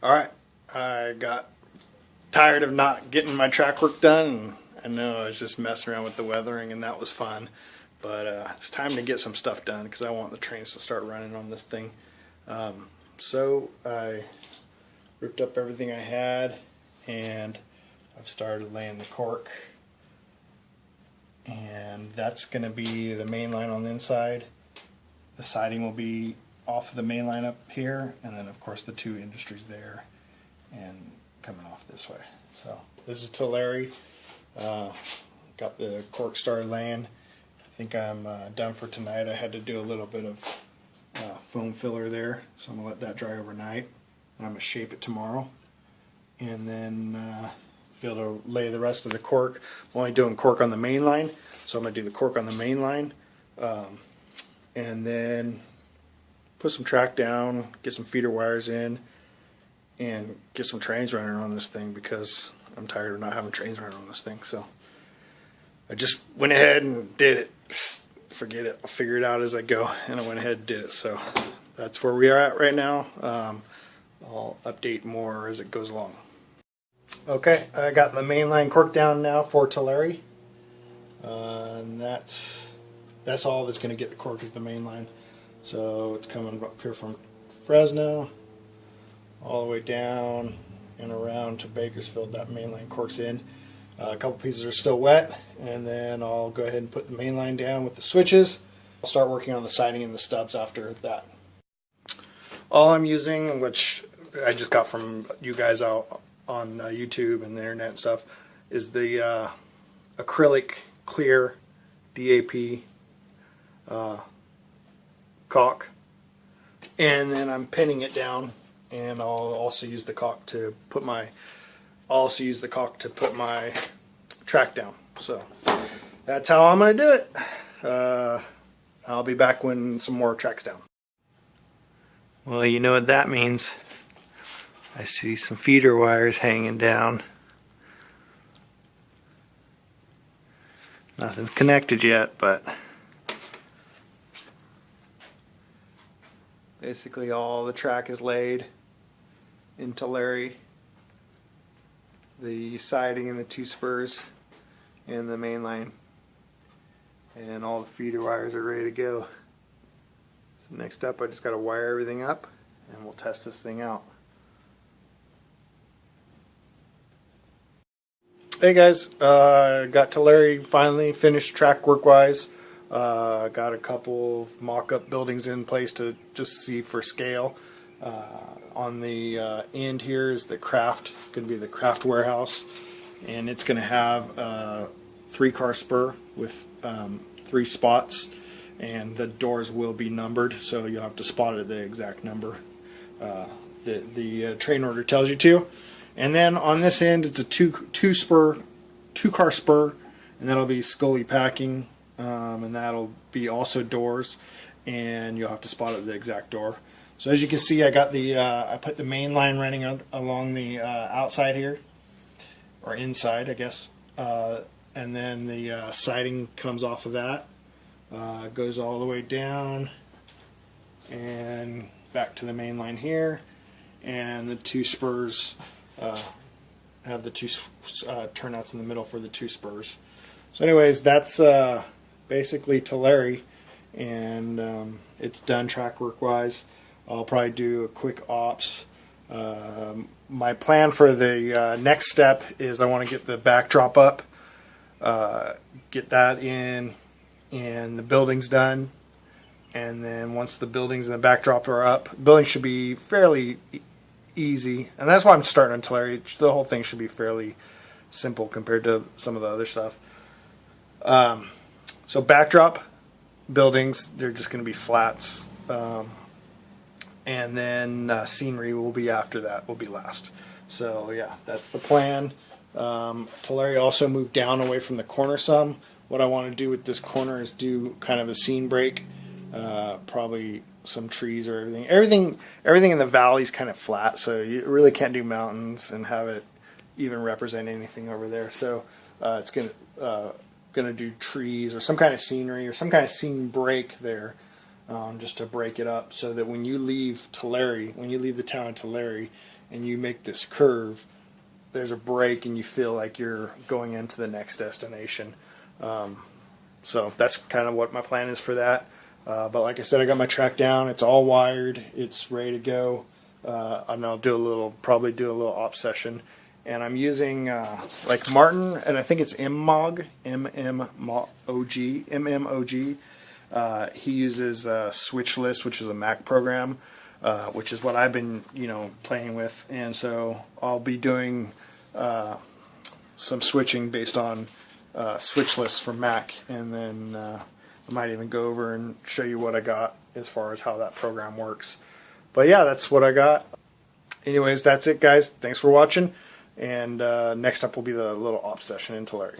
Alright, I got tired of not getting my track work done, and I know I was just messing around with the weathering and that was fun, but it's time to get some stuff done because I want the trains to start running on this thing. So I ripped up everything I had and I've started laying the cork, and that's going to be the main line on the inside. The siding will be off of the main line up here, and then of course the two industries there and coming off this way. So this is Tulare. Got the cork started laying. I think I'm done for tonight. I had to do a little bit of foam filler there, so I'm gonna let that dry overnight, and I'm gonna shape it tomorrow, and then be able to lay the rest of the cork. I'm only doing cork on the main line, so I'm gonna do the cork on the main line, and then put some track down, get some feeder wires in, and get some trains running on this thing because I'm tired of not having trains running on this thing. So I just went ahead and did it. Forget it. I'll figure it out as I go. And I went ahead and did it. So that's where we are at right now. I'll update more as it goes along. Okay, I got the main line cork down now for Tulare. And that's all that's going to get the cork is the main line. So it's coming up here from Fresno all the way down and around to Bakersfield. That main line cork's in. A couple pieces are still wet, and then I'll go ahead and put the main line down with the switches. I'll start working on the siding and the stubs after that. All I'm using, which I just got from you guys out on YouTube and the internet and stuff, is the acrylic clear DAP caulk, and then I'm pinning it down, and I'll also use the caulk to put my track down. So that's how I'm gonna do it. I'll be back when some more track's down. Well, you know what that means. I see some feeder wires hanging down. Nothing's connected yet, but basically all the track is laid in Tulare. The siding and the two spurs and the main line, and all the feeder wires are ready to go. So next up I just got to wire everything up and we'll test this thing out. Hey guys, got Tulare finally finished track work wise. Got a couple of mock-up buildings in place to just see for scale. On the end here is the craft, going to be the craft warehouse, and it's going to have a 3-car spur with 3 spots, and the doors will be numbered, so you'll have to spot it at the exact number the train order tells you to. And then on this end it's a 2-car spur, and that'll be Scully packing, and that'll be also doors, and you'll have to spot it at the exact door. So as you can see, I got the I put the main line running along the outside here, or inside, I guess, and then the siding comes off of that, goes all the way down and back to the main line here, and the 2 spurs have the 2 turnouts in the middle for the 2 spurs. So anyways, that's basically Tulare, and it's done track work wise. I'll probably do a quick ops. My plan for the next step is I want to get the backdrop up, get that in, and the building's done. And then once the buildings and the backdrop are up, the building should be fairly easy. And that's why I'm starting on Tulare. The whole thing should be fairly simple compared to some of the other stuff. So backdrop, buildings, they're just going to be flats. And then scenery will be after that, will be last. So yeah, that's the plan. Tulare also moved down away from the corner some. What I want to do with this corner is do kind of a scene break, probably some trees or everything in the valley is kind of flat, so you really can't do mountains and have it even represent anything over there. So it's gonna do trees or some kind of scenery or some kind of scene break there, just to break it up, so that when you leave Tulare, when you leave the town of Tulare, and you make this curve, there's a break and you feel like you're going into the next destination. So that's kind of what my plan is for that. But like I said, I got my track down. It's all wired. It's ready to go. And I'll probably do a little op session. And I'm using like Martin, and I think it's MMOG, MMOG. He uses Switchlist, which is a Mac program, which is what I've been, playing with. And so I'll be doing some switching based on Switchlist for Mac, and then I might even go over and show you what I got as far as how that program works. But yeah, that's what I got. Anyways, that's it, guys. Thanks for watching. And next up will be the little op session in Tulare.